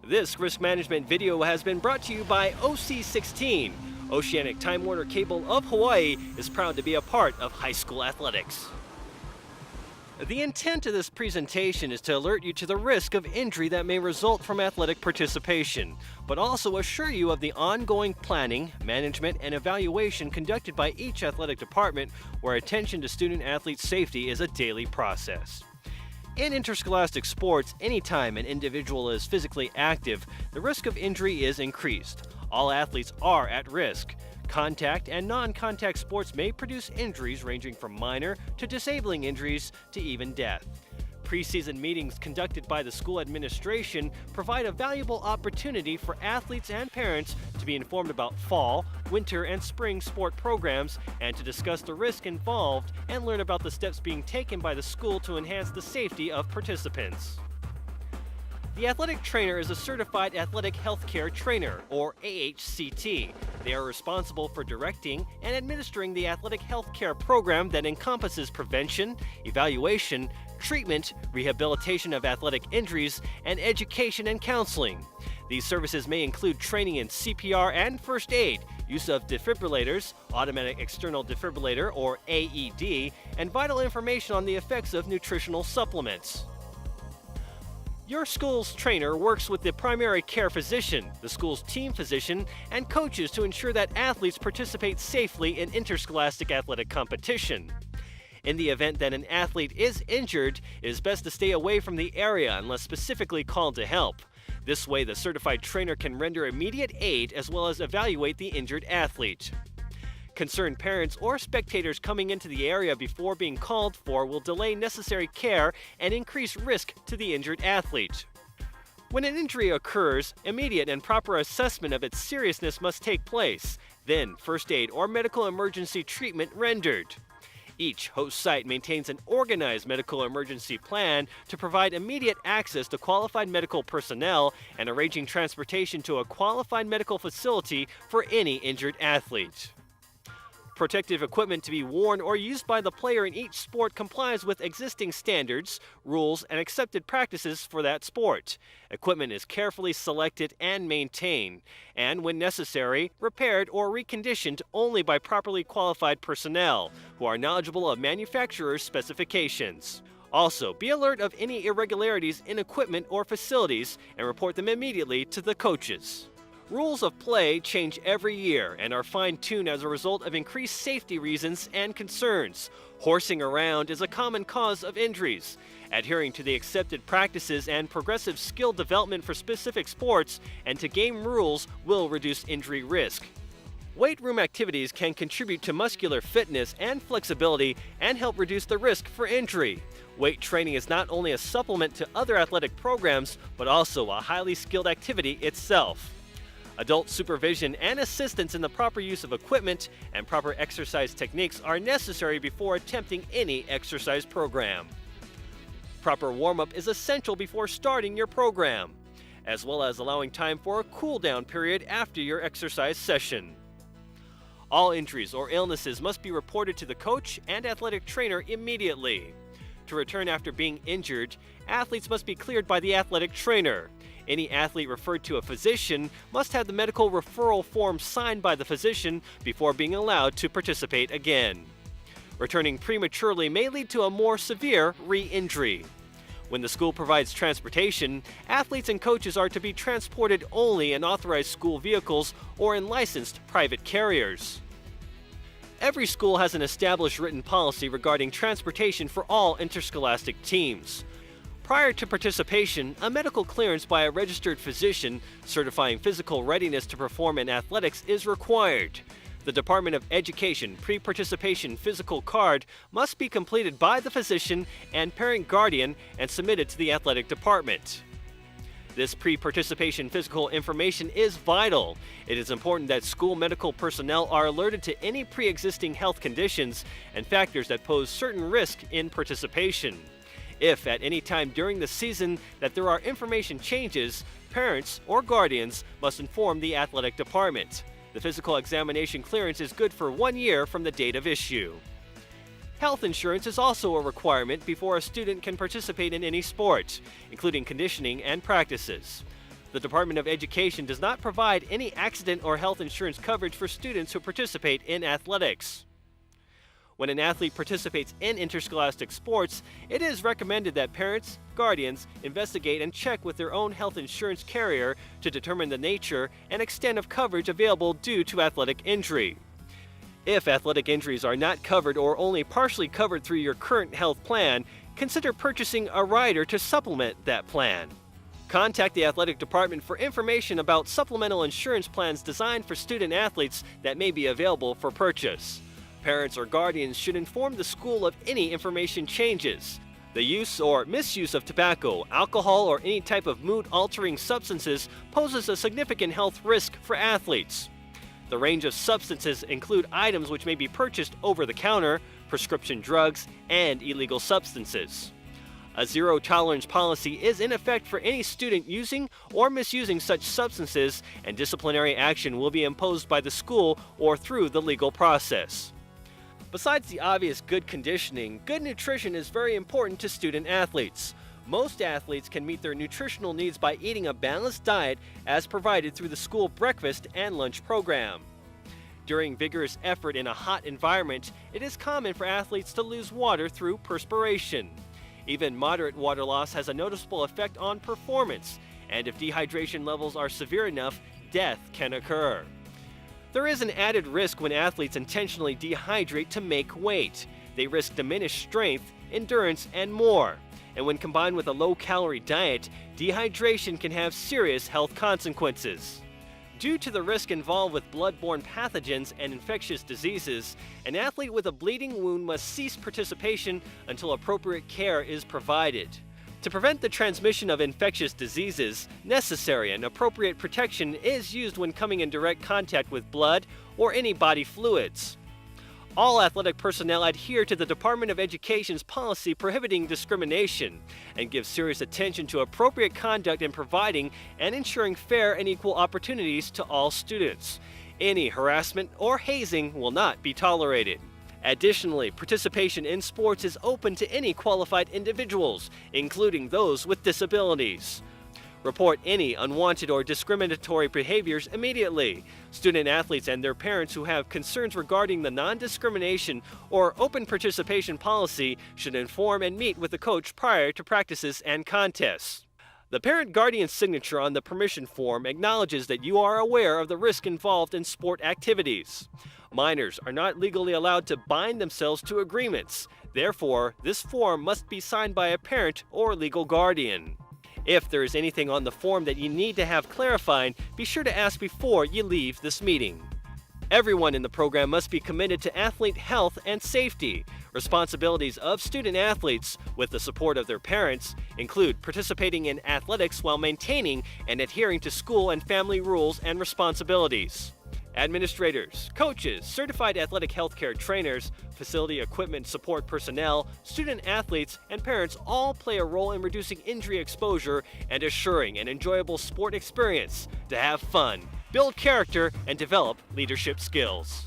This risk management video has been brought to you by OC16. Oceanic Time Warner Cable of Hawaii is proud to be a part of high school athletics. The intent of this presentation is to alert you to the risk of injury that may result from athletic participation, but also assure you of the ongoing planning, management, and evaluation conducted by each athletic department where attention to student-athlete safety is a daily process. In interscholastic sports, anytime an individual is physically active, the risk of injury is increased. All athletes are at risk. Contact and non-contact sports may produce injuries ranging from minor to disabling injuries to even death. Preseason meetings conducted by the school administration provide a valuable opportunity for athletes and parents to be informed about fall, winter, and spring sport programs and to discuss the risk involved and learn about the steps being taken by the school to enhance the safety of participants. The athletic trainer is a certified athletic healthcare trainer, or AHCT. They are responsible for directing and administering the athletic healthcare program that encompasses prevention, evaluation, treatment, rehabilitation of athletic injuries, and education and counseling. These services may include training in CPR and first aid, use of defibrillators, automatic external defibrillator, or AED, and vital information on the effects of nutritional supplements. Your school's trainer works with the primary care physician, the school's team physician, and coaches to ensure that athletes participate safely in interscholastic athletic competition. In the event that an athlete is injured, it is best to stay away from the area unless specifically called to help. This way, the certified trainer can render immediate aid as well as evaluate the injured athlete. Concerned parents or spectators coming into the area before being called for will delay necessary care and increase risk to the injured athlete. When an injury occurs, immediate and proper assessment of its seriousness must take place, then first aid or medical emergency treatment rendered. Each host site maintains an organized medical emergency plan to provide immediate access to qualified medical personnel and arranging transportation to a qualified medical facility for any injured athlete. Protective equipment to be worn or used by the player in each sport complies with existing standards, rules, and accepted practices for that sport. Equipment is carefully selected and maintained, and when necessary, repaired or reconditioned only by properly qualified personnel who are knowledgeable of manufacturer's specifications. Also, be alert of any irregularities in equipment or facilities and report them immediately to the coaches. Rules of play change every year and are fine-tuned as a result of increased safety reasons and concerns. Horsing around is a common cause of injuries. Adhering to the accepted practices and progressive skill development for specific sports and to game rules will reduce injury risk. Weight room activities can contribute to muscular fitness and flexibility and help reduce the risk for injury. Weight training is not only a supplement to other athletic programs, but also a highly skilled activity itself. Adult supervision and assistance in the proper use of equipment and proper exercise techniques are necessary before attempting any exercise program. Proper warm-up is essential before starting your program, as well as allowing time for a cool-down period after your exercise session. All injuries or illnesses must be reported to the coach and athletic trainer immediately. To return after being injured, athletes must be cleared by the athletic trainer. Any athlete referred to a physician must have the medical referral form signed by the physician before being allowed to participate again. Returning prematurely may lead to a more severe re-injury. When the school provides transportation, athletes and coaches are to be transported only in authorized school vehicles or in licensed private carriers. Every school has an established written policy regarding transportation for all interscholastic teams. Prior to participation, a medical clearance by a registered physician certifying physical readiness to perform in athletics is required. The Department of Education pre-participation physical card must be completed by the physician and parent guardian and submitted to the athletic department. This pre-participation physical information is vital. It is important that school medical personnel are alerted to any pre-existing health conditions and factors that pose certain risk in participation. If at any time during the season that there are information changes, parents or guardians must inform the athletic department. The physical examination clearance is good for 1 year from the date of issue. Health insurance is also a requirement before a student can participate in any sport, including conditioning and practices. The Department of Education does not provide any accident or health insurance coverage for students who participate in athletics. When an athlete participates in interscholastic sports, it is recommended that parents, guardians, investigate and check with their own health insurance carrier to determine the nature and extent of coverage available due to athletic injury. If athletic injuries are not covered or only partially covered through your current health plan, consider purchasing a rider to supplement that plan. Contact the athletic department for information about supplemental insurance plans designed for student athletes that may be available for purchase. Parents or guardians should inform the school of any information changes. The use or misuse of tobacco, alcohol, or any type of mood-altering substances poses a significant health risk for athletes. The range of substances include items which may be purchased over the counter, prescription drugs, and illegal substances. A zero-tolerance policy is in effect for any student using or misusing such substances, and disciplinary action will be imposed by the school or through the legal process. Besides the obvious good conditioning, good nutrition is very important to student athletes. Most athletes can meet their nutritional needs by eating a balanced diet as provided through the school breakfast and lunch program. During vigorous effort in a hot environment, it is common for athletes to lose water through perspiration. Even moderate water loss has a noticeable effect on performance, and if dehydration levels are severe enough, death can occur. There is an added risk when athletes intentionally dehydrate to make weight. They risk diminished strength, endurance, and more. And when combined with a low-calorie diet, dehydration can have serious health consequences. Due to the risk involved with blood-borne pathogens and infectious diseases, an athlete with a bleeding wound must cease participation until appropriate care is provided. To prevent the transmission of infectious diseases, necessary and appropriate protection is used when coming in direct contact with blood or any body fluids. All athletic personnel adhere to the Department of Education's policy prohibiting discrimination and give serious attention to appropriate conduct in providing and ensuring fair and equal opportunities to all students. Any harassment or hazing will not be tolerated. Additionally, participation in sports is open to any qualified individuals, including those with disabilities. Report any unwanted or discriminatory behaviors immediately. Student athletes and their parents who have concerns regarding the non-discrimination or open participation policy should inform and meet with the coach prior to practices and contests. The parent-guardian signature on the permission form acknowledges that you are aware of the risk involved in sport activities. Minors are not legally allowed to bind themselves to agreements. Therefore, this form must be signed by a parent or legal guardian. If there is anything on the form that you need to have clarified, be sure to ask before you leave this meeting. Everyone in the program must be committed to athlete health and safety. Responsibilities of student athletes, with the support of their parents, include participating in athletics while maintaining and adhering to school and family rules and responsibilities. Administrators, coaches, certified athletic healthcare trainers, facility equipment support personnel, student athletes, and parents all play a role in reducing injury exposure and assuring an enjoyable sport experience to have fun, build character, and develop leadership skills.